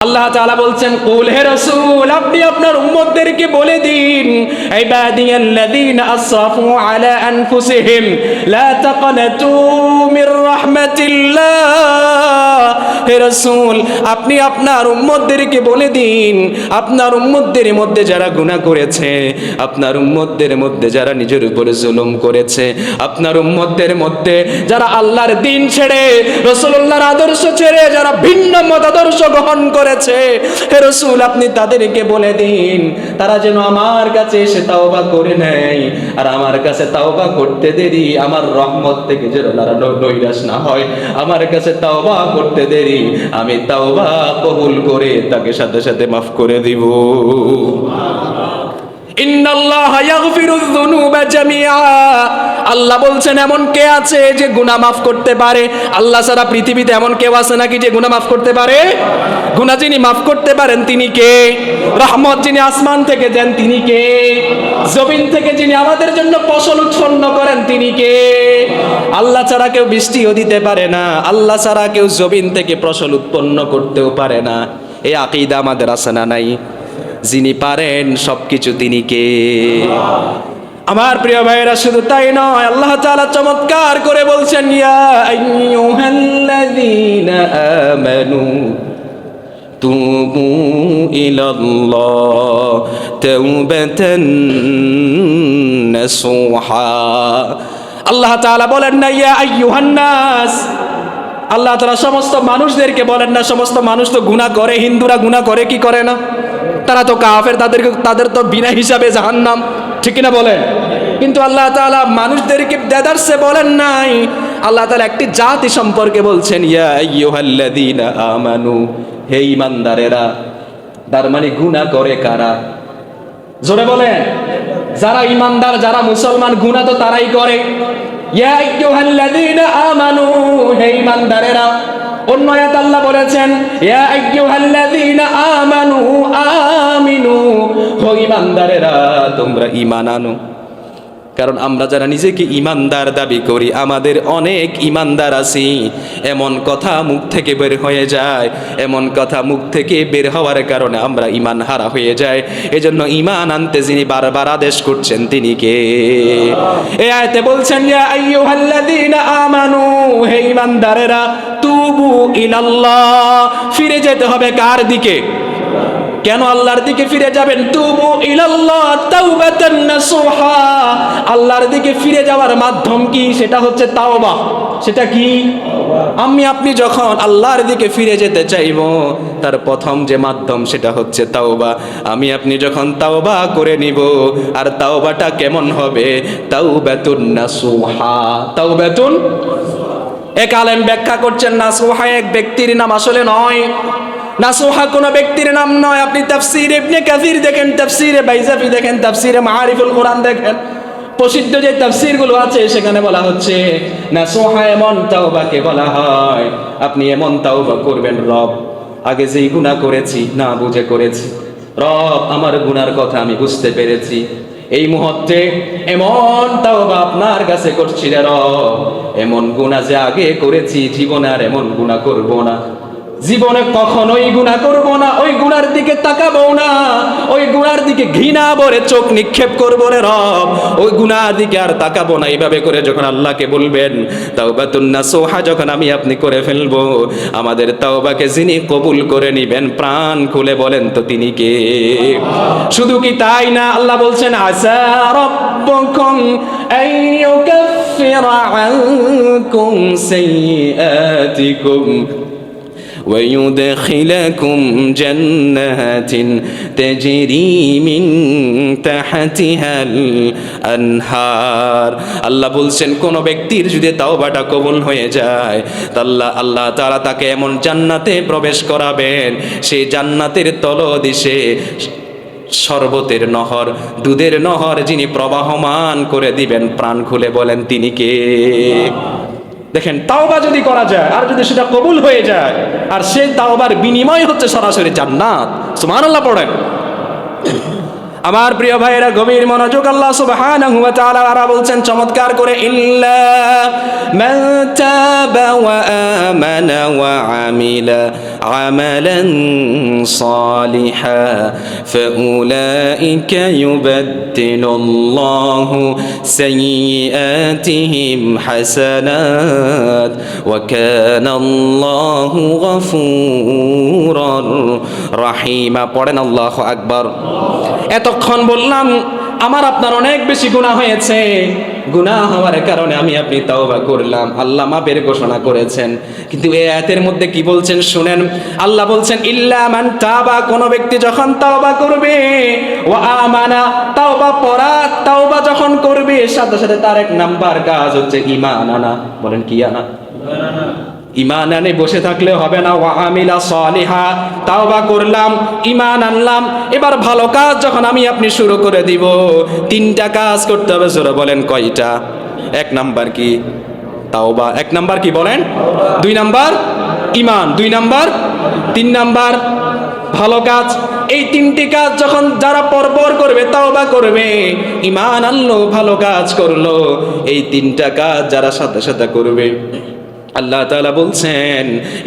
আল্লাহ তাআলা বলছেন, কুল হে রাসূল, আপনি আপনার উম্মতদেরকে বলে দিন, ইবাদিয়াল্লাযীনা আসরাফু আলা আনফুসিহিম লা তাকনাতু মির রাহমাতিল্লাহ। হে রাসূল, আপনি আপনার উম্মতদেরকে বলে দিন, আপনার উম্মতদের মধ্যে যারা গুনাহ করেছে, আপনার উম্মতদের মধ্যে যারা নিজের উপরে জুলুম করেছে, আপনার উম্মতদের মধ্যে যারা আল্লাহর দ্বীন ছেড়ে, রাসূলুল্লাহর আদর্শ ছেড়ে যারা ভিন্ন মতাদর্শ গ্রহণ করেছে, হে রাসূল, আপনি তাদেরকে বলে দিন তারা যেন আমার কাছে এসে তাওবা করে নেয়, আর আমার কাছে তাওবা করতে দেরি আমার রহমত থেকে যেন তারা নৈরাশ না হয়। আমার কাছে তাওবা করতে দেরি, আমি তাওবা কবুল করে তাকে সাথে সাথে মাফ করে দিব। ইন্নাল্লাহা ইয়াগফিরুয যুনুবা জামিআ। আল্লাহ বলছেন, এমন কে আছে যে গুনাহ মাফ করতে পারে? আল্লাহ ছাড়া পৃথিবীতে এমন কেউ আছে নাকি যে গুনাহ মাফ করতে পারে? গুনাহ যিনি মাফ করতে পারেন তিনি কে? রহমত যিনি আসমান থেকে দেন তিনি কে? জমিন থেকে যিনি আমাদের জন্য ফসল উৎপন্ন করেন তিনি কে? আল্লাহ ছাড়া কেউ বৃষ্টিও দিতে পারে না, আল্লাহ ছাড়া কেউ জমিন থেকে ফসল উৎপন্ন করতেও পারে না। এই আকীদা আমাদের আছে না নাই? যিনি পারেন সবকিছু তিনি কে? আমার প্রিয় ভাইয়েরা, শুধু তাই নয়, আল্লাহ তাআলা চমৎকার করে বলছেন, ইয়া আইয়ুহাল্লাযীনা আমানু তুবু ইলাল্লাহ তাওবাতান নাসুহা। আল্লাহ তাআলা বলেন না ইয়া আইয়ুহান নাস, আল্লাহ তাআলা সমস্ত মানুষদেরকে বলেন না। সমস্ত মানুষ তো গুনাহ করে, হিন্দুরা গুনাহ করে কি করে না? তারা তো কাফের, তাদের তো বিনা হিসাবে জাহান্নাম, ঠিক কিনা বলেন? কিন্তু আল্লাহ তাআলা মানুষদেরকে দেদারসে বলেন নাই। আল্লাহ তাআলা একটি জাতি সম্পর্কে বলছেন, ইয়া আইয়ুহাল্লাযীনা আমানু, হে ঈমানদারেরা। তার মানে গুনাহ করে কারা? জোরে বলেন। যারা ঈমানদার, যারা মুসলমান, গুনাহ তো তারাই করে। ইয়া আইয়ুহাল্লাযীনা আমানু, হে ঈমানদারেরা। অন্য আয়াত আল্লাহ বলেছেন, ইয়া আইয়ুহাল্লাযীনা আমানু আমিনু, হে ঈমানদারেরা তোমরা ঈমান আনো। কারণ আমরা যারা নিজেকে ঈমানদার দাবি করি, আমাদের অনেক ঈমানদার আছি, এমন কথা মুখ থেকে বের হয়ে যায়, এমন কথা মুখ থেকে বের হওয়ার কারণে আমরা ঈমান হারা হয়ে যায়। এজন্য ঈমান আনতে যিনি বারবার আদেশ করছেন তিনি কে? এই আয়াতে বলছেন, ইয়া আইয়ুহাল্লাযীনা আমানু, হে ঈমানদারেরা, তুবু ইলাল্লাহ, ফিরে যেতে হবে কার দিকে? কেন আল্লাহর দিকে ফিরে যাবেন? তুবু ইলাল্লাহ তাওবাতান নাসুহা। আল্লাহর দিকে ফিরে যাওয়ার মাধ্যম কি? সেটা হচ্ছে তাওবা। সেটা কি? আপনি যখন আল্লাহর দিকে ফিরে যেতে চাইব, তার প্রথম যে মাধ্যম সেটা হচ্ছে তাওবা। আপনি যখন তাওবা করে নিব, আর তাওবাটা কেমন হবে? তাওবাতুন নাসুহা। তাওবাতুন, এক আলেম ব্যাখ্যা করছেন, নাসুহা এক ব্যক্তির নাম আসলে নয়। নাসুহা কোনো ব্যক্তির নাম নয়। আপনি তাফসীর ইবনে কাসির দেখেন, তাফসীরে বাইজাফি দেখেন, তাফসীরে মাআরিফুল কোরআন দেখেন, প্রসিদ্ধ যে তাফসীরগুলো আছে সেখানে বলা হচ্ছে নাসুহা এমন তাওবাকে বলা হয়, আপনি এমন তাওবা করবেন, রব আগে যেই গুনাহ করেছি না বুঝে করেছি, রব আমার গুনার কথা আমি বুঝতে পেরেছি, এই মুহূর্তে এমন তাওবা আপনার কাছে করছি রে রব, এমন গুনাহ যে আগে করেছি জীবনে আর এমন গুনাহ করব না, জীবনে কখনোই গুনাহ করব না, ওই গুনার দিকে তাকাবো না, ওই গুনার দিকে ঘৃণা ভরে চোখ নিক্ষেপ করবো রে রব, ওই গুনার দিকে আর তাকাবো না। এইভাবে করে যখন আল্লাহকে বলবেন, তাওবাতুন নাসুহা যখন আপনি করে ফেলবো, আমাদের তাওবাকে যিনি কবুল করে নিবেন, প্রাণ খুলে বলেন তো তিনি কে? শুধু কি তাই না, আল্লাহ বলছেন, আসা রাব্বুকুম আইয়ুকাফিরা আনকুম সাইয়্যাতিকুম ويدخلكم جنات تجري من تحتها الأنهار। আল্লাহ বলছেন, কোন ব্যক্তির যদি তাওবাটা কবুল হয়ে যায়, আল্লাহ তাআলা তাকে এমন জান্নাতে প্রবেশ করাবেন, সেই জান্নাতের তলদেশে শরবতের নহর, দুধের নহর যিনি প্রবাহমান করে দিবেন, প্রাণ খুলে বলেন তিনি কে? দেখেন, তাওবা যদি করা যায় আর যদি সেটা কবুল হয়ে যায়, আর সেই তাওবার বিনিময় হচ্ছে সরাসরি জান্নাত। সুবহানাল্লাহ পড়েন। আমার প্রিয় ভাইয়েরা গভীর মনোযোগ, আল্লাহ সুবহানাহু ওয়া তাআলা আরা বলছেন চমৎকার করে, ইল্লা মান তাবা ওয়া আমানা ওয়া আমিলা আমালান সালিহা ফাউলাইকা ইউবাদদিলুল্লাহু সাইয়্যাতিহিম হাসানাত ওয়া কানাল্লাহু গফুরার রাহিমা। পড়েন আল্লাহু আকবার। এতক্ষণ বললাম আমার আপনার অনেক বেশি গুনাহ হয়েছে, গুনাহ হওয়ার কারণে আমি আপনি তাওবা করলাম, আল্লাহ মাফের ঘোষণা করেছেন। কিন্তু এই আয়াতের মধ্যে কি বলছেন শুনেন, আল্লাহ বলছেন ইল্লা মান তাবা, কোন ব্যক্তি যখন তাওবা করবে, ওয়া আমানা, তাওবা পড়া, তাওবা যখন করবে সাথে সাথে তার এক নাম্বার কাজ হচ্ছে ঈমান আনা। বলেন কি আনা? ঈমান আনে বসে থাকলে হবে না। ওয়া আমিলা সালিহা, তাওবা করলাম, ঈমান আনলাম, এবার ভালো কাজ যখন আমি আপনি শুরু করে দিব, তিনটা কাজ করতে হবে। জোরে বলেন কয়টা? এক নাম্বার কি? তাওবা। এক নাম্বার কি বলেন? দুই নাম্বার ঈমান, দুই নাম্বার, তিন নাম্বার ভালো কাজ। এই তিনটি কাজ যখন যারা পরপর করবে, তাওবা করবে, ঈমান আনলো, ভালো কাজ করলো, এই তিনটা কাজ যারা সাথে সাথে করবে, আল্লাহ তাআলা বলছেন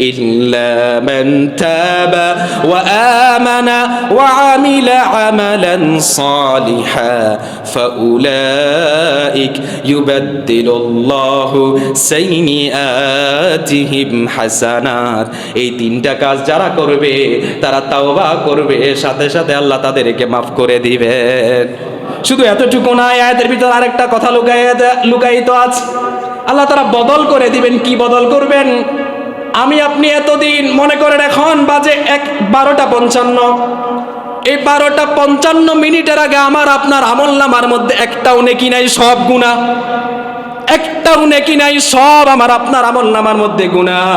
ইল্লা মান তাবা ওয়া আমানা ওয়া আমিলা আমালান সালিহা ফাউলাইক ইউবাদদিলুল্লাহু সাইয়্যাতিহিম হাসানাত। এই তিনটা কাজ যারা করবে, তারা তাওবা করবে, সাথে সাথে আল্লাহ তাদেরকে মাফ করে দিবেন। শুধু এতটুকু না, আয়াতের ভিতর আরেকটা কথা লুকায়িত আছে। আল্লাহ তারা বদল করে দিবেন। কি বদল করবেন? আমি আপনি এতদিন মনে করেন এখন বাজে 12:55, এই 12:55 আগে আমার আপনার আমলনামার মধ্যে একটাও নেকি নাই, সব গুনাহ। একটাও নেকি নাই, সব আমার আপনার আমলনামার মধ্যে গুনাহ।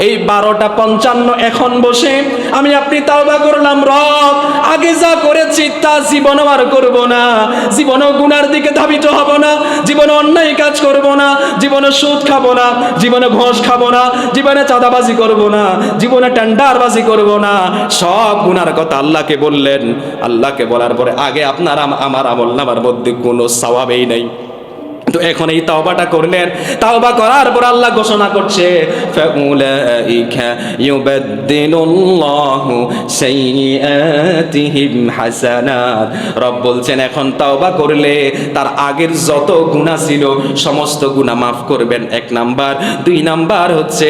এই 12:55 এখন বসে আমি আপনি তাওবা করলাম, রব আগে যা করেছি তা জীবনে আর করব না, জীবনে গুনার দিকে ধাবিত হব না, জীবনে অন্যায় কাজ করব না, জীবনে সুদ খাবো না, জীবনে ঘুষ খাবো না, জীবনে চাঁদাবাজি করব না, জীবনে টেন্ডারবাজি করব না। সব গুনার কথা আল্লাহকে বললেন। আল্লাহকে বলার পরে আগে আপনার আমার আমলনামার মধ্যে কোনো সওয়াবই নাই। তো এখন এই তাওবাটা করলেন, তাওবা করার পর আল্লাহ ঘোষণা করছে ফাউলাইকা ইউবাদদিলুল্লাহু সাইয়্যাতিহিম হাসানাত। রব বলছেন এখন তাওবা করলে তার আগের যত গুনাহ ছিল সমস্ত গুনাহ মাফ করবেন, এক নাম্বার। দুই নাম্বার হচ্ছে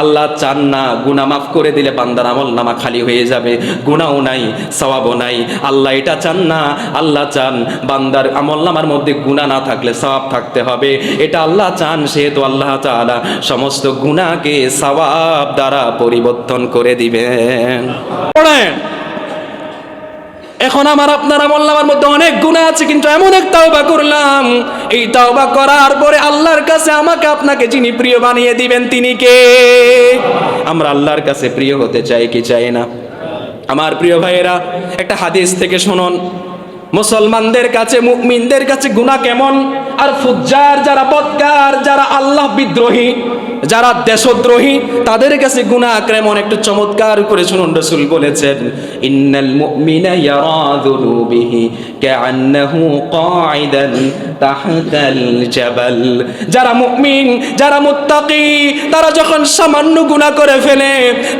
আল্লাহ চান না গুনাহ মাফ করে দিলে বান্দার আমলনামা খালি হয়ে যাবে, গুনাহও নাই, সওয়াবও নাই। আল্লাহ এটা চান না। আল্লাহ চান বান্দার আমলনামার মধ্যে গুনাহ না থাকলে সওয়াব থাকতে হবে, এটা আল্লাহ চান। সেহেতু আল্লাহ তাআলা সমস্ত গুনাহকে সওয়াব দ্বারা পরিবর্তন করে দিবেন। পড়েন, এখন আমার আপনার আমলনামার মধ্যে অনেক গুনাহ আছে, কিন্তু এমন এক তাওবা করলাম, এই তাওবা করার পরে আল্লাহর কাছে আমাকে আপনাকে যিনি প্রিয় বানিয়ে দিবেন তিনি কে? আমরা আল্লাহর কাছে প্রিয় হতে চাই কি চাই না? আমার প্রিয় ভাইয়েরা, একটা হাদিস থেকে শুনুন, মুসলমানদের কাছে, মুমিনদের কাছে গুনাহ কেমন, আর ফুজ্জার যারা বদকার, যারা আল্লাহ বিদ্রোহী, যারা দেশদ্রোহী, তাদের কাছে গুনাহ কেমন একটু চমৎকার করে শুনুন। রাসূল বলেছেন ইন্নাল মুমিনা ইয়ারা যুনুবিহি কাআন্নাহু কাঈদান তাহতাল জাবাল। যারা মুমিন, যারা মুত্তাকি, তারা যখন সামান্য গুনাহ করে ফেলে,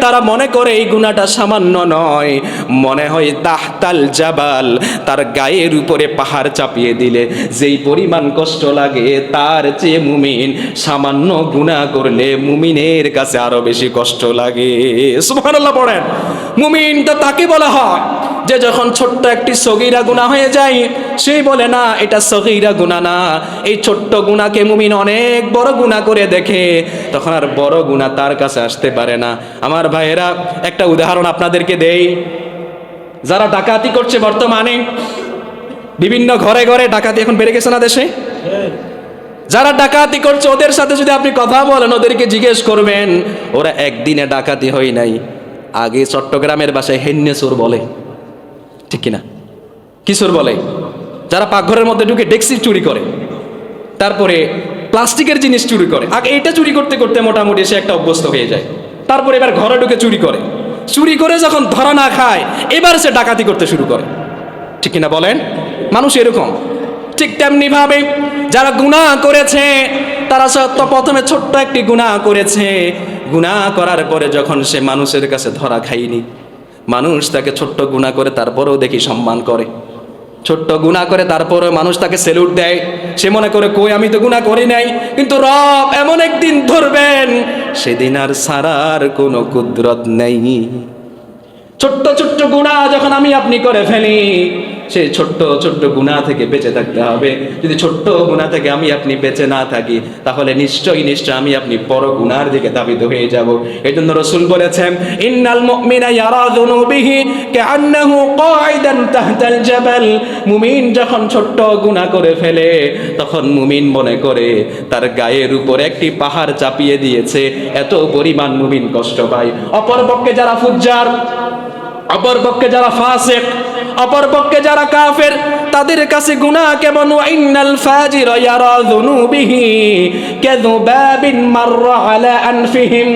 তারা মনে করে এই গুনাহটা সামান্য নয়, মনে হয় তাহতাল জাবাল, তার গায়ের উপরে পাহাড় চাপিয়ে দিলে যেই পরিমাণ কষ্ট লাগে, তার চেয়ে মুমিন সামান্য গুনাহ করলে মুমিনের কাছে আরো বেশি কষ্ট লাগে। সুবহানাল্লাহ পড়েন। মুমিন তো তাকে বলা হয় যে যখন ছোট্ট একটি সগীরা গুনাহ হয়ে যায়, সেই বলে না এটা সগীরা গুনাহ না, এই ছোট্ট গুনাহকে মুমিন অনেক বড় গুনাহ করে দেখে, তখন আর বড় গুনাহ তার কাছে আসতে পারে না। আমার ভাইয়েরা, একটা উদাহরণ আপনাদেরকে দেই। যারা ডাকাতি করছে বর্তমানে, বিভিন্ন ঘরে ঘরে ডাকাতি এখন বেড়ে গেছে না দেশে? যারা ডাকাতি করছে ওদের সাথে যদি আপনি কথা বলেন, ওদেরকে জিজ্ঞেস করবেন, ওরা একদিনে ডাকাতি হয় নাই। আগে চট্টগ্রামের ভাষায় হেন্নে চোর বলে, ঠিক কিনা? কি চোর বলে? যারা পাকঘরের মধ্যে ঢুকে ডেক্সি চুরি করে, তারপরে প্লাস্টিকের জিনিস চুরি করে। আগে এটা চুরি করতে করতে মোটামুটি সে একটা অভ্যস্ত হয়ে যায়, তারপরে এবার ঘরে ঢুকে চুরি করে, চুরি করে যখন ধরা না খায়, এবার সে ডাকাতি করতে শুরু করে, ঠিক কিনা বলেন? মানুষ এরকম। ঠিক তেমনি ভাবে যারা গুনাহ করেছে, তারা সত্য প্রথমে ছোট্ট একটি গুনাহ করেছে, গুনাহ করার পরে যখন সে মানুষের কাছে ধরা খায়নি, মানুষ তাকে ছোট্ট গুনাহ করে তারপরেও দেখি সম্মান করে, ছোট্ট গুনাহ করে তারপরে মানুষ তাকে সেলুট দেয়। সে মনে করে কই আমি তো গুনাহ করি নাই। কিন্তু রব এমন একদিন ধরবেন, সেদিন আর সারার কোনো কুদরত নেই। ছোট্ট ছোট্ট গুনাহ যখন আমি আপনি করে ফেলি, সেই ছোট্ট ছোট্ট গুনাহ থেকে বেঁচে থাকতে হবে। যদি ছোট্ট গুনাহ থেকে আমি আপনি বেঁচে না থাকি, তাহলে নিশ্চয়ই আমি আপনি বড় গুনাহর দিকে ধাবিত হয়ে যাব। এজন্য রাসূল বলেছেন, ইন্নাল মুমিনা ইয়ারা যুনুবিহি কাআন্নাহু কাঈদান তাহতাল জাবাল। মুমিন যখন ছোট্ট গুনাহ করে ফেলে, তখন মুমিন মনে করে তার গায়ের উপর একটি পাহাড় চাপিয়ে দিয়েছে, এত পরিমাণ মুমিন কষ্ট পায়। অপরপক্ষে যারা ফুজ্জার, অপরপক্ষে যারা ফাসিক, অপরপক্ষে যারা কাফের, তাদের কাছে গুনাহ কেমন, ইন্নাল ফাজির ইয়ারা যুনুবিহি কাযুবাবিন মাররা আলা আনফিহিম।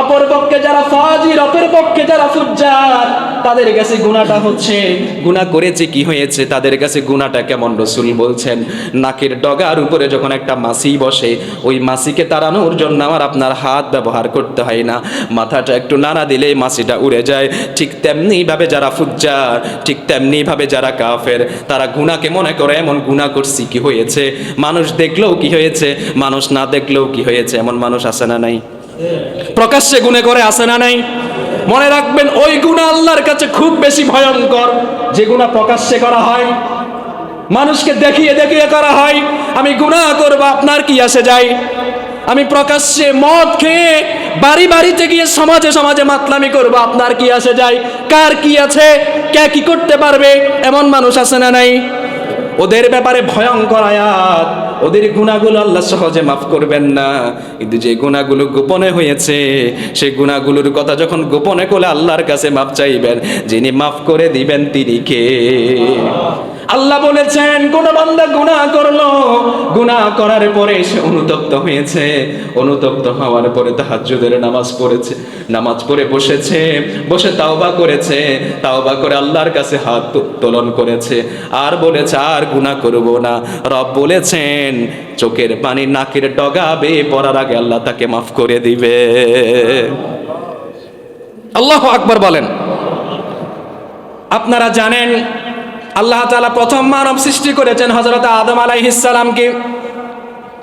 অপরপক্ষে যারা ফাজির, অপরপক্ষে যারা ফুজ্জার, তাদের কাছে গুনাহটা হচ্ছে, গুনাহ করেছে কি হয়েছে, তাদের কাছে গুনাহটা কেমন রাসূল বলছেন, নাকের ডগার উপরে যখন একটা মাছি বসে, ওই মাছিকে তাড়ানোর জন্য আমার আপনার হাত ব্যবহার করতে হয় না, মাথাটা একটু নাড়া দিলেই মাছিটা উড়ে যায়। ঠিক তেমনি ভাবে যারা ফুজ্জার, ঠিক তেমনি ভাবে যারা কাফের, তারা গুনাহকে মনে করে এমন গুনাহ করছি কি হয়েছে, মানুষ দেখলেও কি হয়েছে, মানুষ না দেখলেও কি হয়েছে, এমন মানুষ আছে না নাই? প্রকাশ্যে গুনাহ করে আছে না নাই? মনে রাখবেন, ওই গুনাহ আল্লাহর কাছে খুব বেশি ভয়ঙ্কর যে গুনাহ প্রকাশ্যে করা হয়, মানুষকে দেখিয়ে দেখিয়ে করা হয়। আমি গুনাহ করব, আপনার কি আসে যায়? আমি প্রকাশ্যে মদ খেয়ে বাড়ি বাড়িতে গিয়ে সমাজে সমাজে মাতলামি করব, আপনার কি আসে যায়? কার কি আছে, কে কি করতে পারবে, এমন মানুষ আছে না নাই? ওদের ব্যাপারে ভয়ঙ্কর আয়াত, ওদের গুনাহগুলো আল্লাহ সহজে মাফ করবেন না। কিন্তু যে গুনাহগুলো গোপনে হয়েছে, সেই গুনাহগুলোর কথা যখন গোপনে করে আল্লাহর কাছে মাফ চাইবেন, যিনি মাফ করে দিবেন তিনি কে? আল্লাহ বলেছেন, কোন বান্দা গুনাহ করলো, গুনাহ করার পরে সে অনুতপ্ত হয়েছে, অনুতপ্ত হওয়ার পরে তাহাজ্জুদের নামাজ পড়েছে, নামাজ পড়ে বসেছে, বসে তাওবা করেছে, তাওবা করে আল্লাহর কাছে হাত উত্তোলন করেছে, আর বলেছে আর গুনাহ করব না, রব বলেছেন চোখের পানি নাকের ডগা বেয়ে পড়ার আগে আল্লাহ তাকে মাফ করে দিবে। আল্লাহু আকবার বলেন। আপনারা জানেন, আল্লাহ তাআলা প্রথম মানব সৃষ্টি করেছেন হযরত আদম আলাইহিস সালামকে।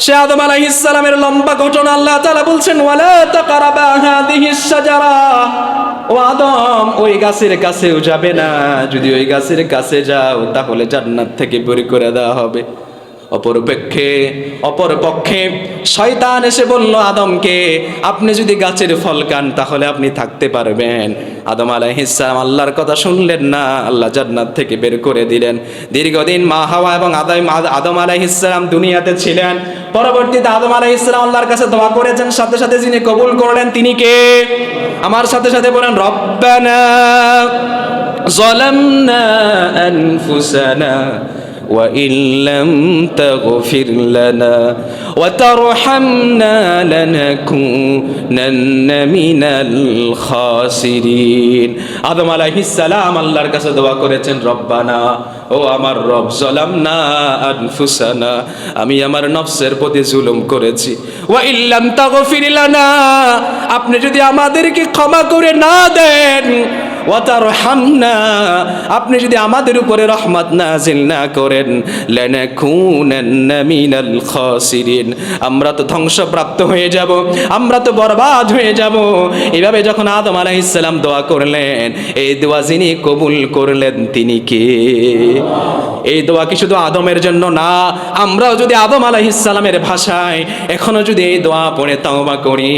সে আদম আলাইহিস সালামের লম্বা ঘটনা আল্লাহ তাআলা বলছেন, ওয়ালা তাকরাবা হাদিহিস শাজারা, ও আদম ওই গাছের কাছেও যাবে না, যদি ওই গাছের কাছে যাও তাহলে জান্নাত থেকে বের করে দেওয়া হবে। অপরপক্ষে শয়তান এসে বলল আদমকে, আপনি যদি গাছের ফল খান তাহলে আপনি থাকতে পারবেন। আদম আলাইহিস সালাম আল্লাহর কথা শুনলেন না, আল্লাহ জান্নাত থেকে বের করে দিলেন। দীর্ঘদিন মা হাওয়া এবং আদম আলাইহিস সালাম দুনিয়াতে ছিলেন। পরবর্তীতে আদম আলাইহিস সালাম আল্লাহর কাছে দোয়া করেছেন, সাথে সাথে যিনি কবুল করলেন তিনি কে? আমার সাথে সাথে বলেন, রব্বানা যালামনা আনফুসানা وإن لم تغفر لنا وترحمنا لنكونن من الخاسرين। আদম আলাইহিস সালাম আল্লাহর কাছে দোয়া করেছেন, রব্বানা, ও আমার রব, যালামনা আনফুসানা, আমি আমার নফসের প্রতি জুলুম করেছি, ওয়া ইল্লাম তাগফির লানা, আপনি যদি আমাদেরকে ক্ষমা করে না দেন, ওয়াতারহামনা, আপনি যদি আমাদের উপরে রহমত নাযিল না করেন, লানাকুনান্না মিনাল খাসিরিন, আমরা তো ধ্বংসপ্রাপ্ত হয়ে যাব, আমরা তো বরবাদ হয়ে যাব। এইভাবে যখন আদম আলাইহিস সালাম দোয়া করলেন, এই দোয়া যিনি কবুল করলেন তিনি কে? এই দোয়া কি শুধু আদমের জন্য না, আমরাও যদি আদম আলাইহিস সালামের ভাষায় এখনো যদি এই দোয়া পড়ে তাওবা করি,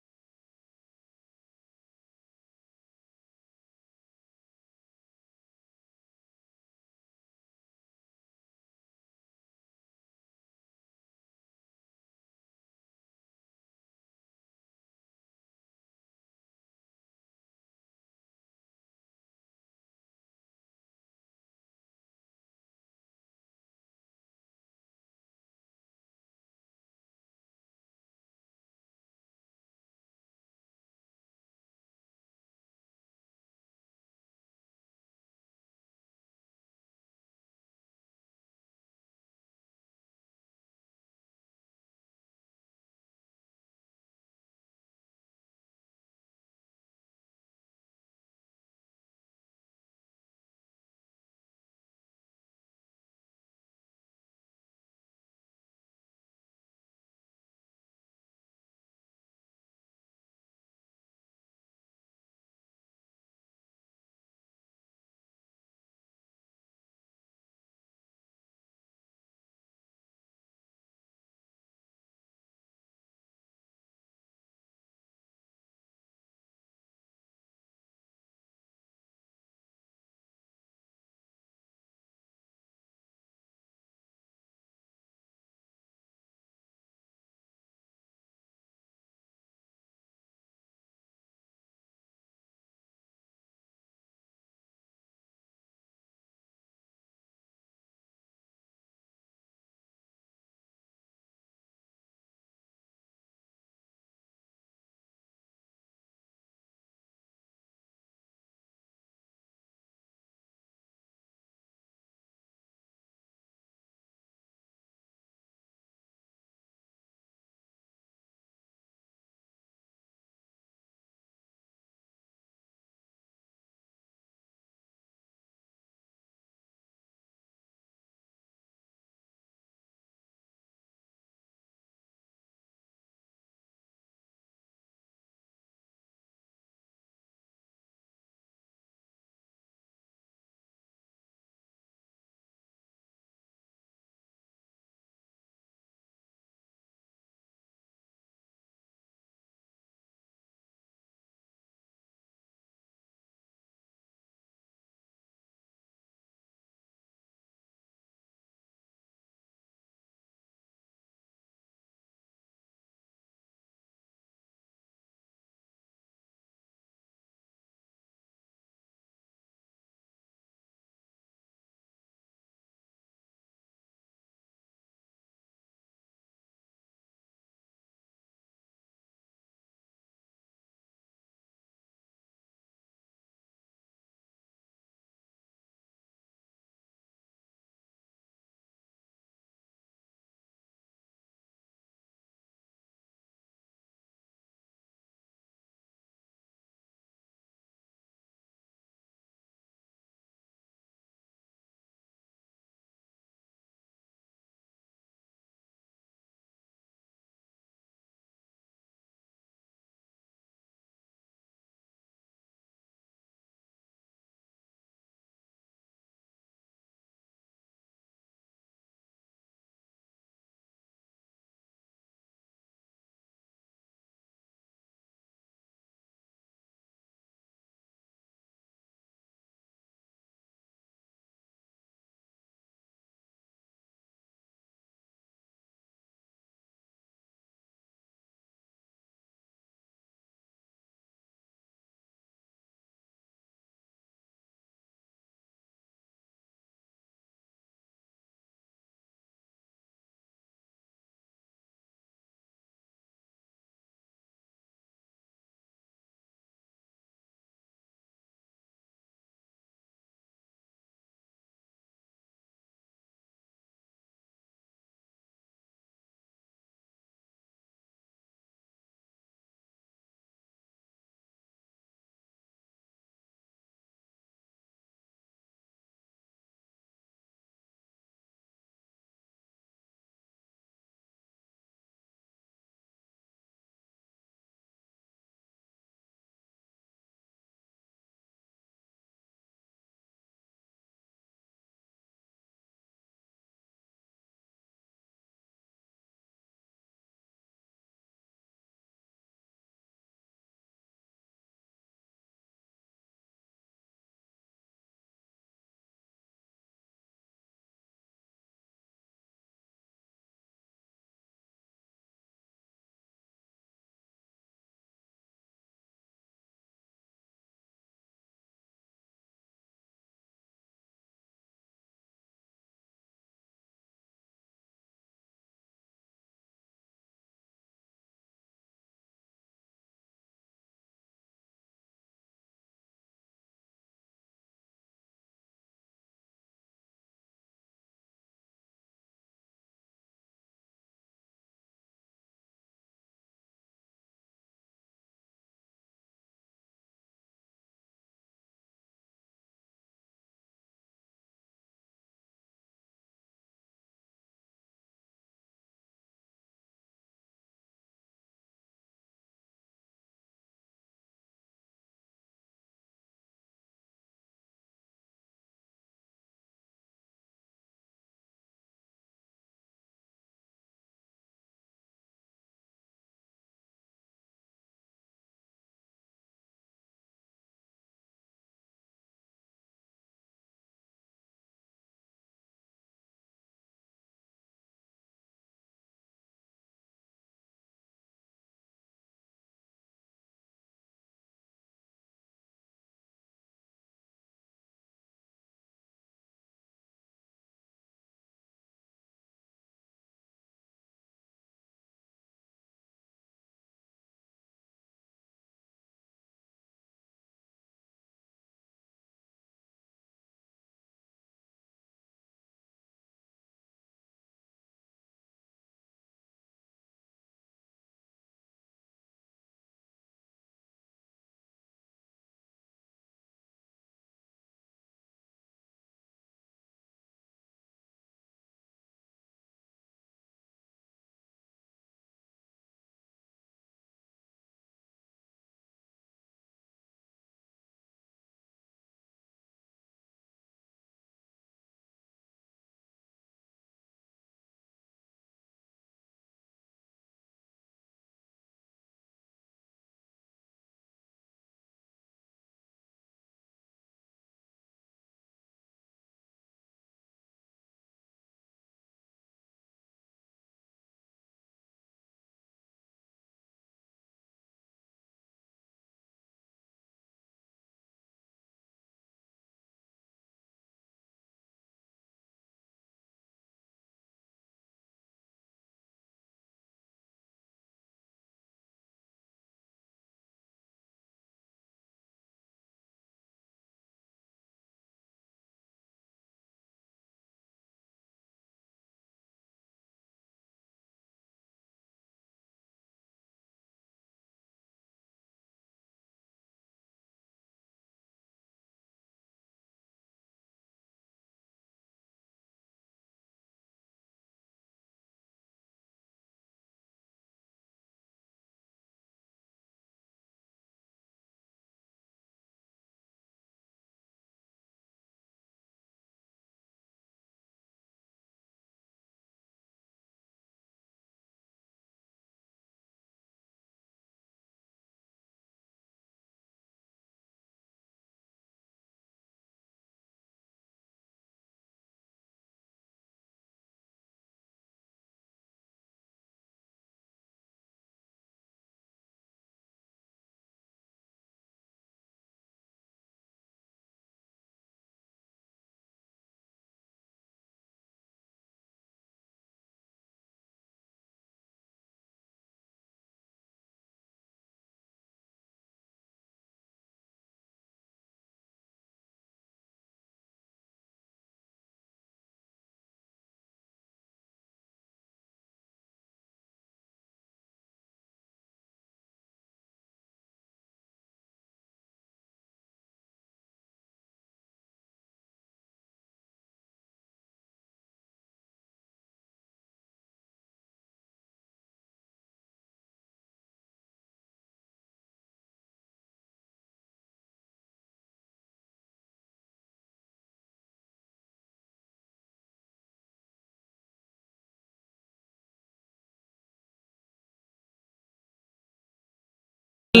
لا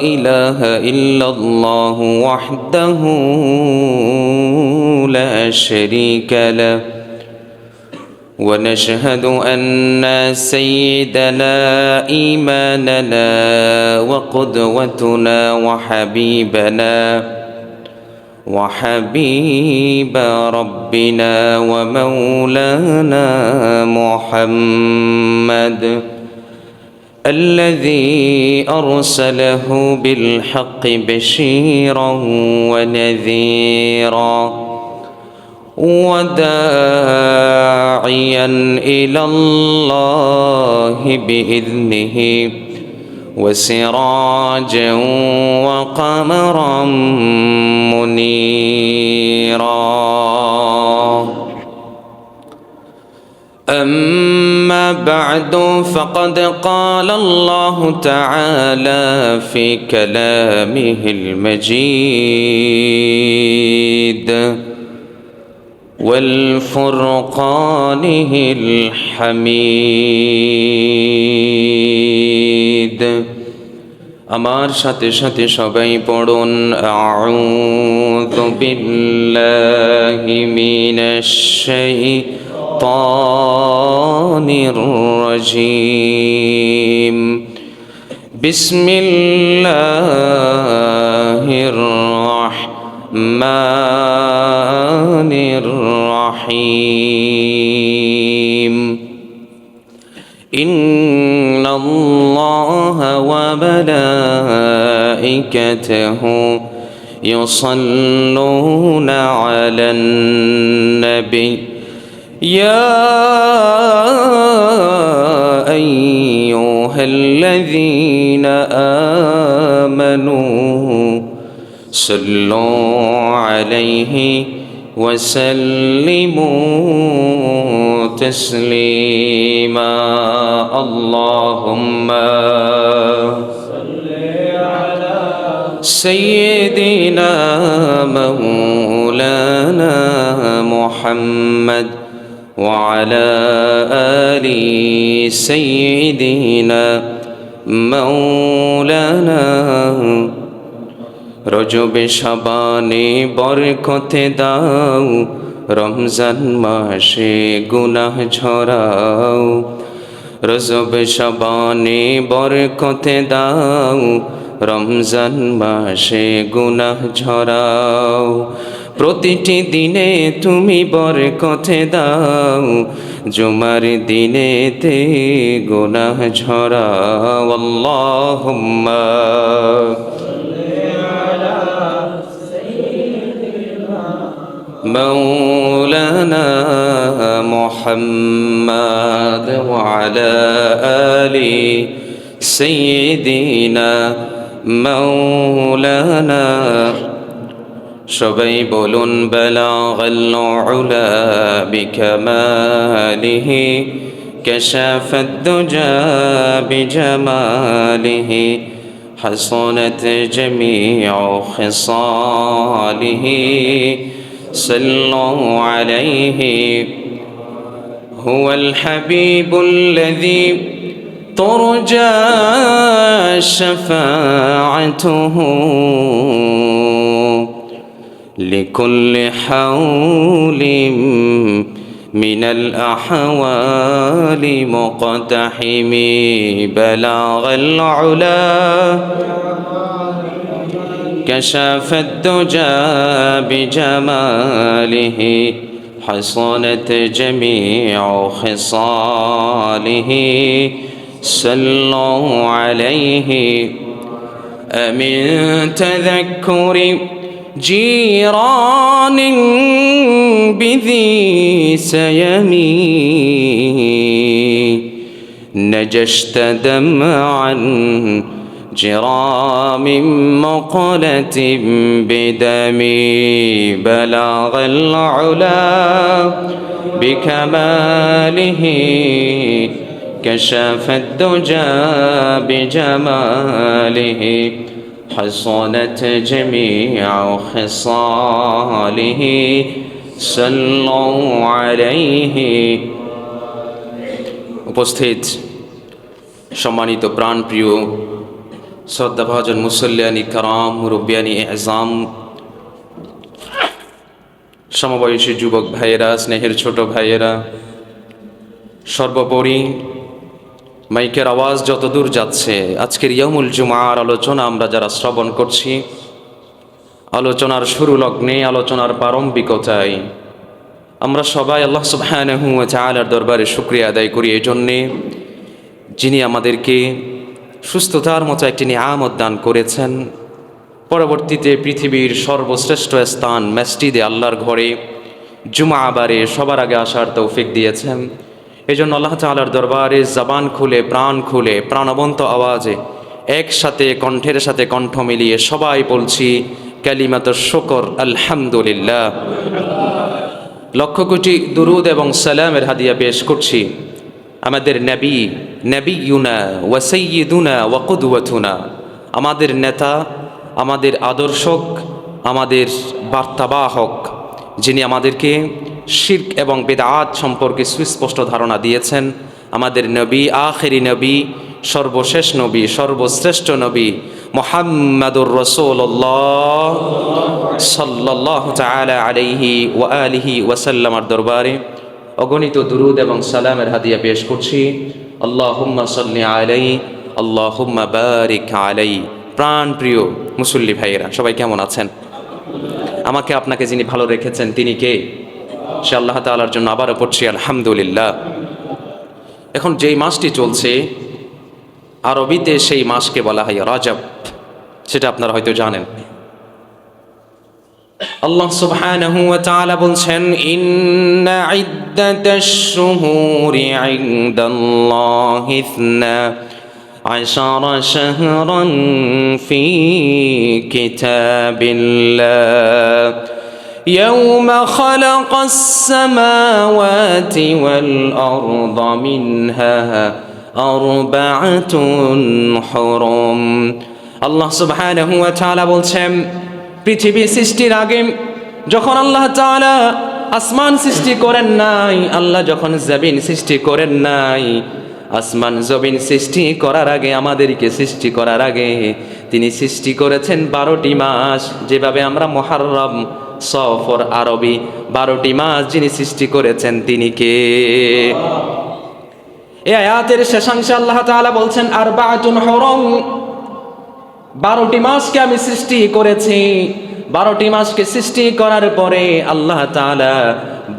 إله إلا الله وحده لا شريك له ونشهد أن سيدنا إيماننا وقدوتنا وحبيب ربنا ومولانا محمد الذي أرسله بالحق بشيرا ونذيرا وداعيا إلى الله بإذنه وسراجا وقمرا منيرا. أما بعد فقد قال الله تعالى في كلامه المجيد والفرقانه الحميد আমার সাথে সাথে সবাই পড়ুন আউযু বিল্লাহি মিনাশ শাইতানির রাজীম বিসমিল্লাহির রাহমানির রহিম ইন্নাল্লাহা ওয়া মালাইকাতাহু ইউসাল্লুনা আলান নবী يا أيها الذين آمنوا صلوا عليه وسلموا تسليما اللهم صل على سيدنا مولانا محمد وعلى آل سيدنا مولانا রজবে শাবানে বরকতে দাও রমজান মাসে গুনাহ ঝরাও রজবে শাবানে বরকতে দাও রমজান মাসে গুনাহ ঝরাও প্রতিটি দিনে তুমি বরকতে দাও জুমার দিনেতে গুনাহ ঝরাও আল্লাহুম্মা مولانا محمد وعلى آل سيدنا مولانا সবাই বলুন বালাগাল উলা বিকামালিহি কাশাফাদ দুজা বিজামালিহি حصنت جميع خصاله صلوا عليه هو الحبيب الذي ترجى شفاعته لكل حول من الأحوال مقتحم بلاغ العلا كشف الدجى بجماله حصنت جميع خصاله صلوا عليه أمن تذكر جيران بذي سيمي نجشت دمعا جرام مقلة بدمي بلغ العلا بكماله كشف الدجى بجماله حصنت جميع خصاله صلوا عليه উপস্থিত সম্মানিত প্রাণপ্রিয় শ্রদ্ধাভাজন মুসল্লিয়ানি কারাম মুরব্বিয়ানি এজাম, সমবয়সী যুবক ভাইয়েরা, স্নেহের ছোট ভাইয়েরা, সর্বোপরি মাইকের আওয়াজ যতদূর যাচ্ছে, আজকের ইয়ামুল জুমার আলোচনা আমরা যারা শ্রবণ করছি, আলোচনার শুরু লগ্নে, আলোচনার প্রারম্ভিকতায় আমরা সবাই আল্লাহ সুবহানাহু ওয়া তাআলার দরবারে শুকরিয়া আদায় করি এই জন্যে যিনি আমাদেরকে সুস্থতার মতো একটি নিয়ামত দান করেছেন। পরবর্তীতে পৃথিবীর সর্বশ্রেষ্ঠ স্থান মসজিদে আল্লাহর ঘরে জুমাবারে সবার আগে আসার তৌফিক দিয়েছেন। এই জন্য আল্লাহ তাআলার দরবারে জবান খুলে, প্রাণ খুলে, প্রাণবন্ত আওয়াজে একসাথে কণ্ঠের সাথে কণ্ঠ মিলিয়ে সবাই বলছি কালিমাতুশ শুকর আলহামদুলিল্লাহ। লক্ষ কোটি দুরুদ এবং সালামের হাদিয়া পেশ করছি আমাদের নবিয়ুনা ওয়া সাইয়্যিদুনা ওয়া কুদওয়াতুনা, আমাদের নেতা, আমাদের আদর্শক, আমাদের বার্তাবাহক, যিনি আমাদেরকে শিরক এবং বিদআত সম্পর্কে সুস্পষ্ট ধারণা দিয়েছেন। আমাদের নবী, আখেরি নবী, সর্বশেষ নবী, সর্বশ্রেষ্ঠ নবী মুহাম্মাদুর রাসূলুল্লাহ সাল্লাল্লাহু তাআলা আলাইহি ওয়া আলিহি ওয়া সাল্লামের দরবারে অগণিত দুরুদ এবং সালামের হাদিয়া পেশ করছি। আল্লাহুম্মা সাল্লি আলাইহি, আল্লাহুম্মা বারিক আলাইহি। প্রাণ প্রিয় মুসল্লি ভাইয়েরা, সবাই কেমন আছেন? আমাকে আপনাকে যিনি ভালো রেখেছেন তিনি কে? সে আল্লাহ তাআলার জন্য আবারও পড়ছি আলহামদুলিল্লাহ। এখন যেই মাসটি চলছে আরবিতে সেই মাসকে বলা হয় রজব, সেটা আপনারা হয়তো জানেন। আল্লাহ সুবহানাহু ওয়া তাআলা বলছেন ইন্না ইদ্দাতাশ শুহুরি ইনদাল্লাহি ইসনা আশারা শাহরান ফি কিতাবিল্লাহ ইয়াওমা খালাকাস সামাওয়াতি ওয়াল আরদা মিনহা আরবাআতুন হুরুম। আল্লাহ সুবহানাহু ওয়া তাআলা বলছেন পৃথিবী সৃষ্টির আগে যখন আল্লাহ তাআলা আসমান সৃষ্টি করেন নাই, আল্লাহ যখন জমিন সৃষ্টি করেন নাই, আসমান জমিন সৃষ্টি করার আগে, আমাদেরকে সৃষ্টি করার আগে তিনি সৃষ্টি করেছেন 12টি মাস। যেভাবে আমরা মুহররম, সফর, আরবি 12টি মাস যিনি সৃষ্টি করেছেন তিনি কে? এই আয়াতের শেষাংশে আল্লাহ তাআলা বলছেন আরবাআতুন হুরুম, 12টি মাসকে আমি সৃষ্টি করেছি। 12টি মাসকে সৃষ্টি করার পরে আল্লাহ তাআলা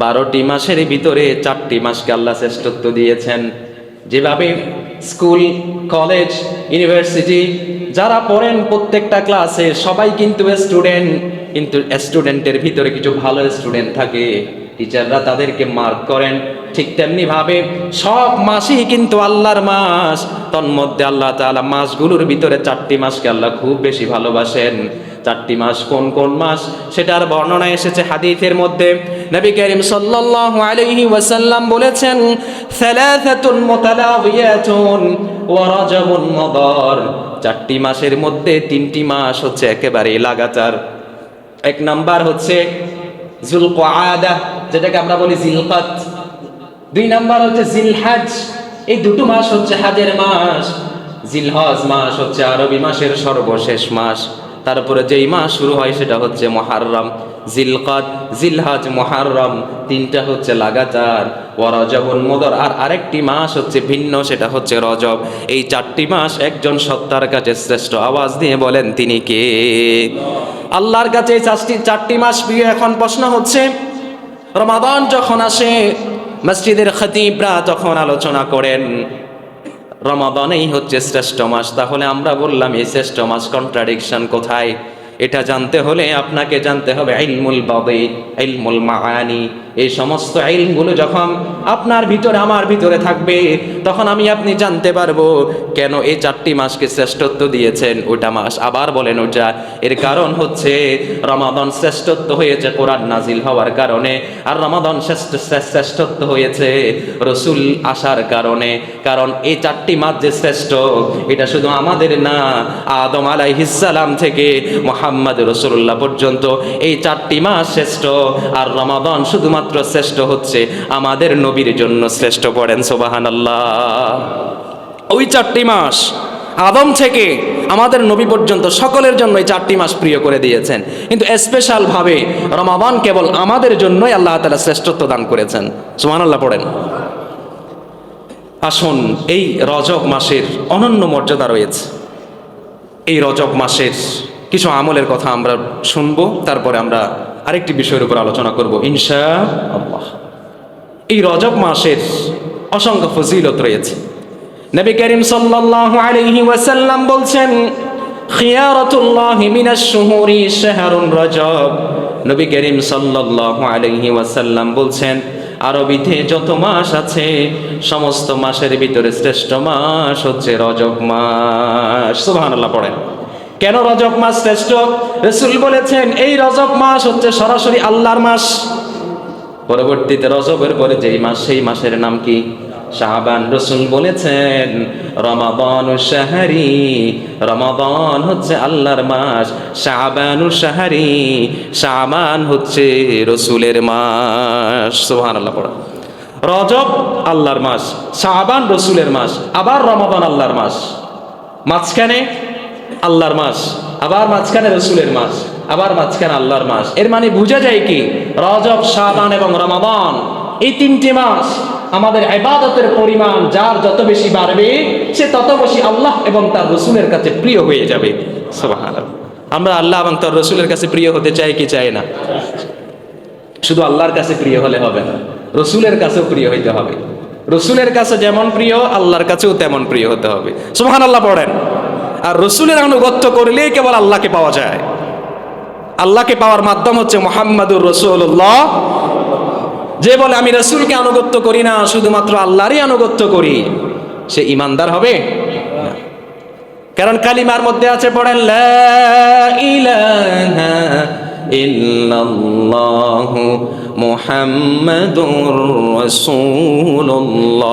12টি মাসের ভিতরে 4টি মাসকে আল্লাহ শ্রেষ্ঠত্ব দিয়েছেন। যেভাবে স্কুল, কলেজ, ইউনিভার্সিটি যারা পড়েন প্রত্যেকটা ক্লাসে সবাই কিন্তু স্টুডেন্ট, কিন্তু স্টুডেন্টের ভিতরে কিছু ভালো স্টুডেন্ট থাকে, টিচাররা তাদেরকে মার্ক করেন। ঠিক তেমনি ভাবে সব মাসই কিন্তু আল্লাহর মাস। তন্মধ্যে আল্লাহ তাআলা মাসগুলোর ভিতরে 4টি মাসকে আল্লাহ খুব বেশি ভালোবাসেন। 4টি মাস কোন কোন মাস সেটার বর্ণনা এসেছে হাদিসের মধ্যে। নবী করিম সাল্লাল্লাহু আলাইহি ওয়াসাল্লাম বলেছেন সালাসাতুন মুতালাবিয়াতুন ওয়া রাজাবুন মাদার, 4টি মাসের মধ্যে 3টি মাস হচ্ছে একেবারে লাগাতার। এক নাম্বার হচ্ছে যুলকআদা, যেটাকে আমরা বলি জিলকাত। 2 নাম্বার হচ্ছে জিলহজ, এই দুটো মাস হচ্ছে হাজের মাস। জিলহজ মাস হচ্ছে আরবি মাসের সর্বশেষ মাস। তারপরে যেই মাস শুরু হয় সেটা হচ্ছে মুহররম। জিলকাত, জিলহজ, মুহররম 3টা হচ্ছে লাগাতার। ওয়া রজবুল মুদর, আর আরেকটি মাস হচ্ছে ভিন্ন, সেটা হচ্ছে রজব। এই 4টি মাস একজন সত্তার কাছে শ্রেষ্ঠ। আওয়াজ দিয়ে বলেন তিনি কে? আল্লাহর কাছে এই 4টি মাস প্রিয়। এখন প্রশ্ন হচ্ছে রমাদান যখন আসে মসজিদের খতিবরা তখন আলোচনা করেন রমাদানেই হচ্ছে শ্রেষ্ঠ মাস। তাহলে আমরা বললাম এই শ্রেষ্ঠ মাস কন্ট্রাডিকশন কোথায়? এটা জানতে হলে আপনাকে জানতে হবে ইলমুল বাদি, ইলমুল মাআনি। এই সমস্ত ইলমগুলো যখন আপনার ভিতরে, আমার ভিতরে থাকবে, তখন আমি আপনি জানতে পারবো কেন এই 4টি মাসকে শ্রেষ্ঠত্ব দিয়েছেন। ওটা মাস আবার বলেন ওটা, এর কারণ হচ্ছে রমাদান শ্রেষ্ঠত্ব হয়েছে কোরআন নাজিল হওয়ার কারণে, আর রমাদান শ্রেষ্ঠত্ব হয়েছে রসুল আসার কারণে। কারণ এই 4টি মাস যে শ্রেষ্ঠ, এটা শুধু আমাদের না, আদম আলাইহিস সালাম থেকে মুহাম্মদ রাসূলুল্লাহ পর্যন্ত এই 4টি মাস শ্রেষ্ঠ। আর রমাদান শুধুমাত্র শ্রেষ্ঠ হচ্ছে আমাদের নবীর জন্য শ্রেষ্ঠ। পড়েন সুবহানাল্লাহ। ওই 4টি মাস আদম থেকে আমাদের নবী পর্যন্ত সকলের জন্য এই 4টি মাস প্রিয় করে দিয়েছেন, কিন্তু স্পেশাল ভাবে রমাদান কেবল আমাদের জন্যই আল্লাহ তাআলা শ্রেষ্ঠত্ব দান করেছেন। সুবহানাল্লাহ পড়েন। আসুন, এই রজব মাসের অনন্য মর্যাদা রয়েছে। এই রজব মাসের কিছু আমলের কথা আমরা শুনবো, তারপরে আমরা আরেকটি বিষয়ের উপর আলোচনা করব ইনশাআল্লাহ। এই রজব মাসের অসংখ্য ফজিলত রয়েছে। নবী করিম সাল্লাল্লাহু আলাইহি ওয়াসাল্লাম বলছেন, খিয়ারাতুল্লাহি মিনাশ শুহুরি শাহরুন রজব। নবী করিম সাল্লাল্লাহু আলাইহি ওয়াসাল্লাম বলছেন, আরবিতে যত মাস আছে সমস্ত মাসের ভিতরে শ্রেষ্ঠ মাস হচ্ছে রজব মাস। সুবহানাল্লাহ পড়েন। কেন রজব মাস শ্রেষ্ঠ? রাসূল বলেছেন এই রজব মাস হচ্ছে সরাসরি আল্লাহর মাস। পরবর্তীতে রজবের পরে যেই মাস, সেই মাসের নাম কি? শাবান। রাসূল বলেছেন রমাদানু শাহরি, রমাদান হচ্ছে আল্লাহর মাস, শাবানু শাহরি, শাবান হচ্ছে রাসূলের মাস। সুবহানাল্লাহ পড়া। রজব আল্লাহর মাস, শাবান রাসূলের মাস, আবার রমাদান আল্লাহর মাস, মাঝখানে আল্লাহর মাস, আবার মাঝখানে রাসূলের মাস, আবার মাঝখানে আল্লাহর মাস। এর মানে বোঝা যায় কি, রজব, শাবান এবং রমাদান এই 3টি মাস আমাদের ইবাদতের পরিমাণ যার যত বেশি বাড়বে সে তত বেশি আল্লাহ এবং তার রাসূলের কাছে প্রিয় হয়ে যাবে। সুবহানাল্লাহ। আমরা আল্লাহ এবং তার রাসূলের কাছে প্রিয় হতে চাই কি চাই না? শুধু আল্লাহর কাছে প্রিয় হলে হবে না, রাসূলের কাছেও প্রিয় হইতে হবে। রাসূলের কাছে যেমন প্রিয়, আল্লাহর কাছেও তেমন প্রিয় হতে হবে। সুবহানাল্লাহ পড়েন। আর রাসূলের আনুগত্য করলেই কেবল আল্লাহকে পাওয়া যায়। আল্লাহকে পাওয়ার মাধ্যম হচ্ছে মুহাম্মাদুর রাসূলুল্লাহ। যে বলে আমি রাসূলকে আনুগত্য করি না, শুধুমাত্র আল্লাহরই আনুগত্য করি, সে ঈমানদার হবে না। কারণ কালিমার মধ্যে আছে, পড়েন লা ইলাহা ইল্লাল্লাহু মুহাম্মাদুর রাসূলুল্লাহ।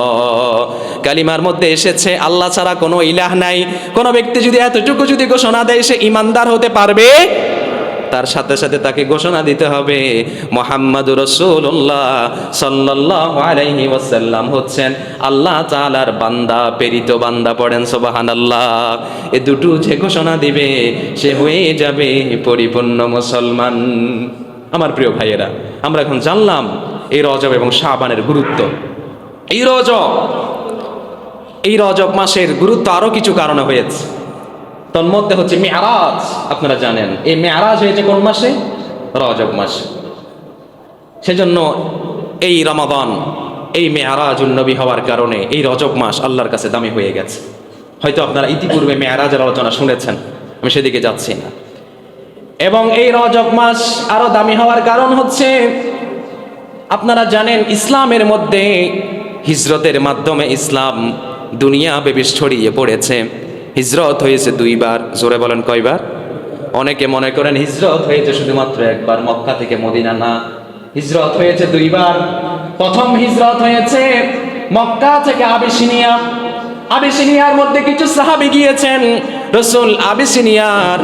কালিমার মধ্যে এসেছে আল্লাহ ছাড়া কোনো ইলাহ নাই। কোনো ব্যক্তি যদি এতটুকু যদি ঘোষণা দেয় সে ঈমানদার হতে পারবে, তার সাথে সাথে তাকে ঘোষণা দিতে হবে মুহাম্মাদুর রাসূলুল্লাহ সাল্লাল্লাহু আলাইহি ওয়াসাল্লাম হচ্ছেন আল্লাহ তাআলার বান্দা, প্রেরিত বান্দা। পড়েন সুবহানাল্লাহ। এই দুটো যে ঘোষণা দিবে সে হয়ে যাবে পরিপূর্ণ মুসলমান। আমার প্রিয় ভাইয়েরা, আমরা এখন জানলাম এই রজব এবং শাবানের গুরুত্ব। এই রজব মাসের গুরুত্ব আরো কিছু কারণে হয়েছে। তন্মধ্যে হচ্ছে মেরাজ। আপনারা জানেন এই মেরাজ হয়েছে কোন মাসে? রজব মাসে। সেজন্য এই রমাদান, এই মেরাজুন নবী হওয়ার কারণে এই রজব মাস আল্লাহর কাছে দামি হয়ে গেছে। হয়তো আপনারা ইতিপূর্বে মেরাজের আলোচনা শুনেছেন, আমি সেদিকে যাচ্ছি না। এবং এই রজব মাস আরো দামি হওয়ার কারণ হচ্ছে, আপনারা জানেন ইসলামের মধ্যে হিজরতের মাধ্যমে ইসলাম দুনিয়া ব্যাপী ছড়িয়ে পড়েছে। হিজরত হয়েছে 2বার। জোরে বলেন কয়বার? অনেকে মনে করেন হিজরত হয়েছে শুধুমাত্র একবার, মক্কা থেকে মদিনা। না, হিজরত হয়েছে 2বার। প্রথম হিজরত হয়েছে মক্কা থেকে আবিসিনিয়া। আবিসিনিয়ার মধ্যে কিছু সাহাবী গিয়েছেন, রাসূল আবিসিনিয়ার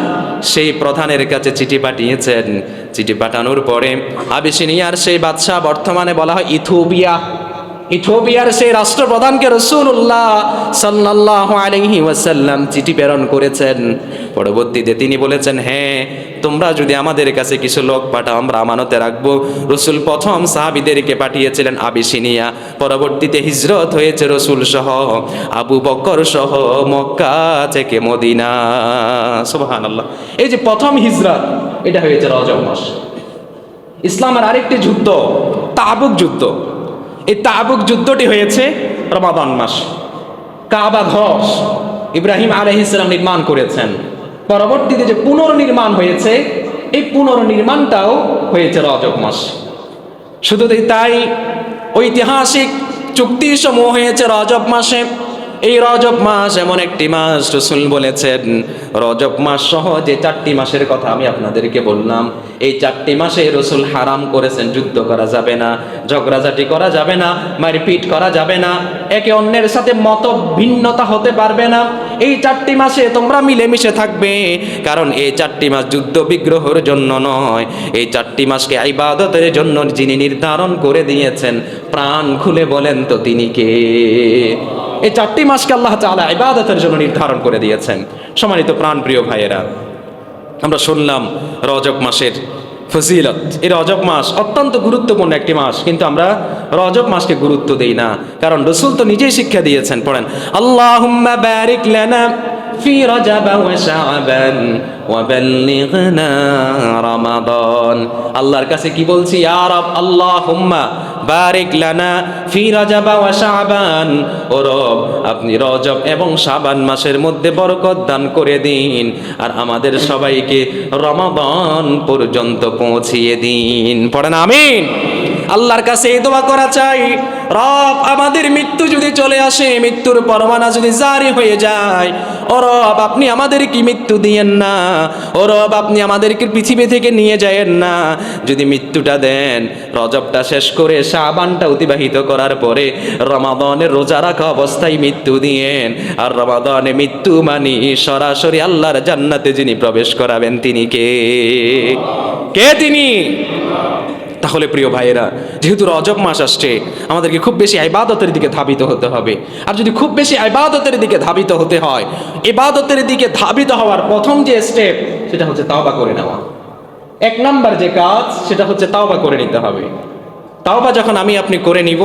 সেই প্রধানের কাছে চিঠি পাঠিয়েছেন। চিঠি পাঠানোর পরে আবিসিনিয়ার সেই বাদশা, বর্তমানে বলা হয় ইথিওপিয়ার সেই রাষ্ট্রপ্রধানকে রাসূলুল্লাহ সাল্লাল্লাহু আলাইহি ওয়াসাল্লাম চিঠি প্রেরণ করেছেন। পরবর্তীতে তিনি বলেছেন, হ্যাঁ তোমরা যদি আমাদের কাছে কিছু লোক পাঠাও আমরা আমানতে রাখবো। রাসূল প্রথম সাহাবীদেরকে পাঠিয়েছিলেন আবিসিনিয়া। পরবর্তীতে হিজরত হয়েছে রাসূল সহ, আবু বকর সহ মক্কা থেকে মদিনা। সুবহানাল্লাহ। এই যে প্রথম হিজরত, এটা হয়েছে রজব মাস। ইসলামের আরেকটি যুদ্ধ তাবুক যুদ্ধ। এই তাবুক যুদ্ধটি হয়েছে রমাদান মাস। কাবা ঘর ইব্রাহিম আলাইহিস সালাম নির্মাণ করেছেন। পরবর্তীতে যে পুনর্নির্মাণ হয়েছে, এই পুনর্নির্মাণটাও হয়েছে রজব মাস। শুধু তাই, ঐতিহাসিক চুক্তি সমূহ হয়েছে রজব মাসে। এই রজব মাস এমন একটি মাস, রাসূল বলেছেন রজব মাস সহ যে 4টি মাসের কথা আমি আপনাদেরকে বললাম, এই 4টি মাসে রাসূল হারাম করেছেন যুদ্ধ করা যাবে না, ঝগড়াঝাটি করা যাবে না, মারপিট করা যাবে না, একে অন্যের সাথে মত ভিন্নতা হতে পারবে না। এই 4টি মাসে তোমরা মিলেমিশে থাকবে, কারণ এই 4টি মাস যুদ্ধ বিগ্রহের জন্য নয়, এই 4টি মাসকে ইবাদতের জন্য যিনি নির্ধারণ করে দিয়েছেন, প্রাণ খুলে বলেন তো তিনি কে? এই 4টি মাসকে আল্লাহ তাআলা ইবাদতের জন্য নির্ধারণ করে দিয়েছেন। সম্মানিত প্রাণপ্রিয় ভাইয়েরা, আমরা শুনলাম রজব মাসের ফজিলত। এই রজব মাস অত্যন্ত গুরুত্বপূর্ণ একটি মাস, কিন্তু আমরা রজব মাসকে গুরুত্ব দেই না, কারণ রাসূল তো নিজেই শিক্ষা দিয়েছেন। পড়েন, আল্লাহুম্মা বারিক লানা ফি রজব ওয়া শাবান ওয়া বাল্লিগনা রমাদান। আল্লাহর কাছে কি বলছি? ইয়া রব, আল্লাহুম্মা বারিক লানা ফি রজব ওয়া শাবান, ও রব আপনি রজব এবং শাবান মাসের মধ্যে বরকত দান করে দিন, আর আমাদের সবাইকে রমাদান পর্যন্ত পৌঁছিয়ে দিন। পড়েন আমিন। আল্লাহর কাছে এই দোয়া করা চাই, রব আমাদের মৃত্যু যদি চলে আসে, মৃত্যুর পরমানা যদি জারি হয়ে যায়, ও রব আপনি আমাদেরকে মৃত্যু দিয়েন না, ও রব আপনি আমাদেরকে পৃথিবী থেকে নিয়ে যায়েন না। যদি মৃত্যুটা দেন, রজবটা শেষ করে শাবানটা অতিবাহিত করার পরে রমাদানের রোজা রাখা অবস্থায় মৃত্যু দিয়েন, আর রমাদানে মৃত্যু মানি সরাসরি আল্লাহর জান্নাতে যিনি প্রবেশ করাবেন তিনি কে? কে তিনি? তাহলে প্রিয় ভাইয়েরা, যেহেতু রজব মাস আসছে, আমাদেরকে খুব বেশি ইবাদতের দিকে ধাবিত হতে হবে। আর যদি খুব বেশি ইবাদতের দিকে ধাবিত হতে হয়, ইবাদতের দিকে ধাবিত হওয়ার প্রথম যে স্টেপ, সেটা হচ্ছে তাওবা করে নেওয়া। 1 নাম্বার যে কাজ, সেটা হচ্ছে তাওবা করে নিতে হবে। তাওবা যখন আমি আপনি করে নিব,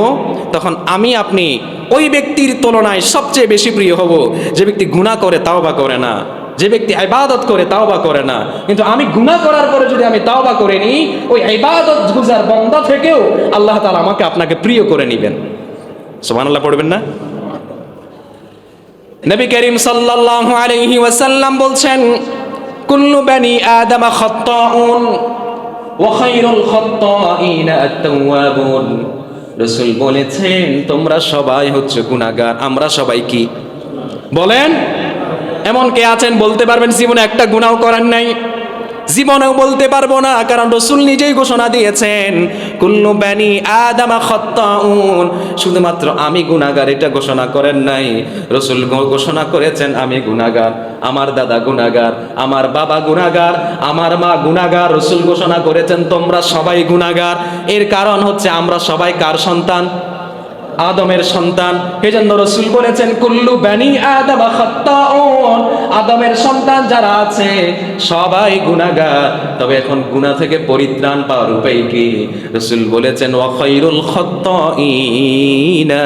তখন আমি আপনি ওই ব্যক্তির তুলনায় সবচেয়ে বেশি প্রিয় হব যে ব্যক্তি গুনাহ করে তাওবা করে না, যে ব্যক্তি ইবাদত করে তাওবা করে না। কিন্তু আমি গুনাহ করার পরে যদি আমি তাওবা করে নিই, ওই ইবাদত গুজার বান্দা থেকেও আল্লাহ তাআলা আমাকে আপনাকে প্রিয় করে নেবেন। সুবহানাল্লাহ পড়বেন না? নবী করিম সাল্লাল্লাহু আলাইহি ওয়াসাল্লাম বলছেন, কুল্লু বানি আদম খাত্তাউন ওয়া খায়রুল খাত্তাইনা আত-তাওয়াবুন। রাসূল বলেছেন, তোমরা সবাই হচ্ছে গুনাহগার। আমরা সবাই কি বলেন? এমন কে আছেন বলতে পারবেন জীবনে একটা গুনাহ করেন নাই? জীবনেও বলতে পারবো না, কারণ রাসূল নিজেই ঘোষণা দিয়েছেন, কুল্লু বানি আদম খাত্তাউন। শুধুমাত্র আমি গুনাহগার এটা ঘোষণা করেন নাই, রাসূল ঘোষণা করেছেন আমি গুনাহগার, আমার দাদা গুনাহগার, আমার বাবা গুনাহগার, আমার মা গুনাহগার। রাসূল ঘোষণা করেছেন তোমরা সবাই গুনাহগার। এর কারণ হচ্ছে আমরা সবাই কার সন্তান? আদমের সন্তান। এজন্য রাসূল বলেছেন, কুল্লু বানি আদম খাত্তাউন। আদমের সন্তান যারা আছে সবাই গুনাহগার। তবে এখন গুনাহ থেকে পরিত্রাণ পাওয়ার উপায় কি? রাসূল বলেছেন, ওয়া খায়রুল খাত্তাইনা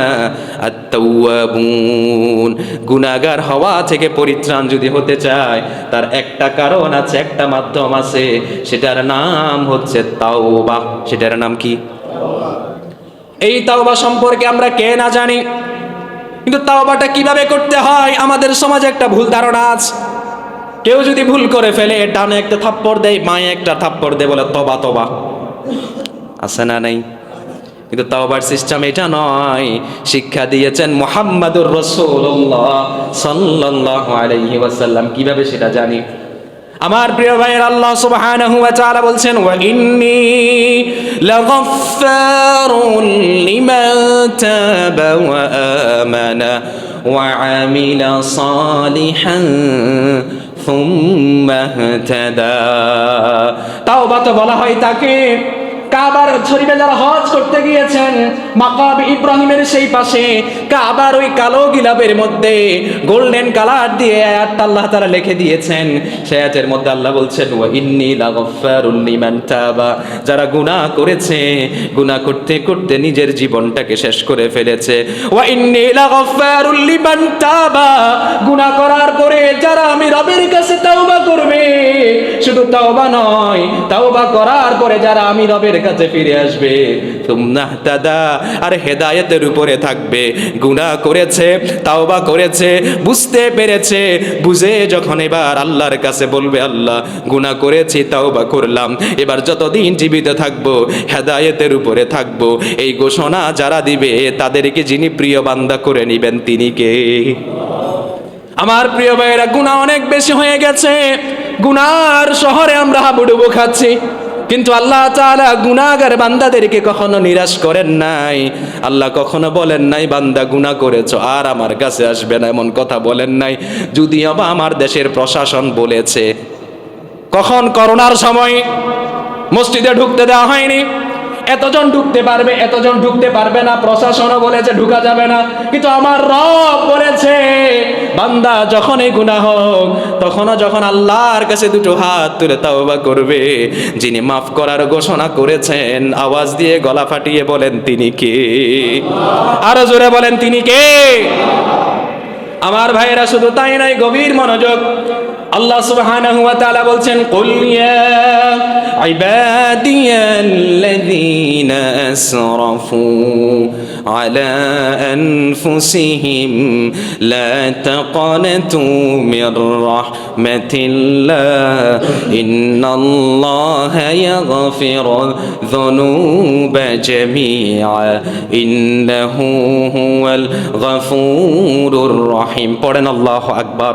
আত-তাওয়াবুন। গুনাহগার হওয়া থেকে পরিত্রাণ যদি হতে চায়, তার একটা কারণ আছে, একটা মাধ্যম আছে, সেটার নাম হচ্ছে তাওবা। সেটার নাম কি? এই তাওবা সম্পর্কে আমরা কে না জানি, কিন্তু তাওবাটা কিভাবে করতে হয় আমাদের সমাজে একটা ভুল ধারণা আছে। কেউ যদি ভুল করে ফেলে, ডানে একটা থাপ্পড় দেয়, বাঁয়ে একটা থাপ্পড় দেয়, বলে তবা তবা। আছে না নাই? কিন্তু তাওবার সিস্টেম এটা নয়। শিক্ষা দিয়েছেন মুহাম্মাদুর রাসূলুল্লাহ সাল্লাল্লাহু আলাইহি ওয়াসাল্লাম। কিভাবে সেটা জানি? আমার প্রিয় ভাইয়ের, আল্লাহ সুবহানাহু ওয়া তাআলা বলছেন, ওয়া ইন্নী লাগাফফারুন লিমান তাবা ওয়া আমানা ওয়া আমিলা সালিহান সুম্মা ইহতাদা। তাওবা তো বলা হয় তাকে, কাবার শরীফে যারা হজ করতে গিয়েছেন, মাকাম ইব্রাহিমের সেই পাশে কাবার ওই কালো গিলাপের মধ্যে গোল্ডেন কালার দিয়ে আয়াতটা আল্লাহ তাআলা লিখে দিয়েছেন। সেই আয়াতের মধ্যে আল্লাহ বলছেন, ওয়া ইন্নী লাগাফফারুন লিমান তাবা। যারা গুনাহ করেছে, গুনাহ করতে করতে নিজের জীবনটাকে শেষ করে ফেলেছে, ওয়া ইন্নী লাগাফফারুন লিমান তাবা। গুনাহ করার পরে যারা আমি রবের কাছে তাওবা করবে, শুধু তাওবা নয়, তাওবা করার পরে যারা আমি রবের কাছে ফিরে আসবে, সুম্মা ইহতাদা, আর হেদায়েতের উপরে থাকবে। গুনাহ করেছে, তাওবা করেছে, বুঝতে পেরেছে, বুঝে যখন এবার আল্লাহর কাছে বলবে, আল্লাহ গুনাহ করেছি, তাওবা করলাম, এবার যতদিন জীবিত থাকবো হেদায়েতের উপরে থাকবো, এই ঘোষণা যারা দিবে তাদেরকে যিনি প্রিয় বান্দা করে নিবেন তিনি কে? আমার প্রিয় ভাইয়েরা, গুনাহ অনেক বেশি হয়ে গেছে। গুনার শহরে আমরা হাবুডুবু খাচ্ছি। কিন্তু আল্লাহ তাআলা গুনাহগার বান্দাদেরকে কখনো নিরাশ করেন নাই। আল্লাহ কখনো বলেন নাই বান্দা গুনাহ করেছো আর আমার কাছে আসবে না, এমন কথা বলেন নাই। যদিও বা আমার দেশের প্রশাসন বলেছে, কখন করোনার সময় মসজিদে ঢুকতে দেওয়া হয়নি, এতজন ঢুকতে পারবে, এতজন ঢুকতে পারবে না, প্রশাসনও বলেছে ঢুকা যাবে না। কিন্তু আমার রব বলেছে বান্দা যখনই গুনাহ হোক, তখনও যখন আল্লাহর কাছে দুটো হাত তুলে তাওবা করবে, যিনি মাফ করার ঘোষণা করেছেন, আওয়াজ দিয়ে গলা ফাটিয়ে বলেন তিনি কে? আরো জোরে বলেন তিনি কে? আমার ভাইয়েরা শুধু তাই নয়, গভীর মনোযোগ। আল্লাহ সুবহানাহু ওয়া তাআলা বলছেন, কুল ইয়া ইবাদিয়াল্লাযীনা আসরাফু আলা আনফুসিহিম লা তাকনাতু মির রাহমাতিল্লাহ ইন্নাল্লাহা ইয়াগফিরুয যুনুবা জামিআ ইন্নাহু হুয়াল গফুরুর রহিম। পড়েন আল্লাহু আকবার।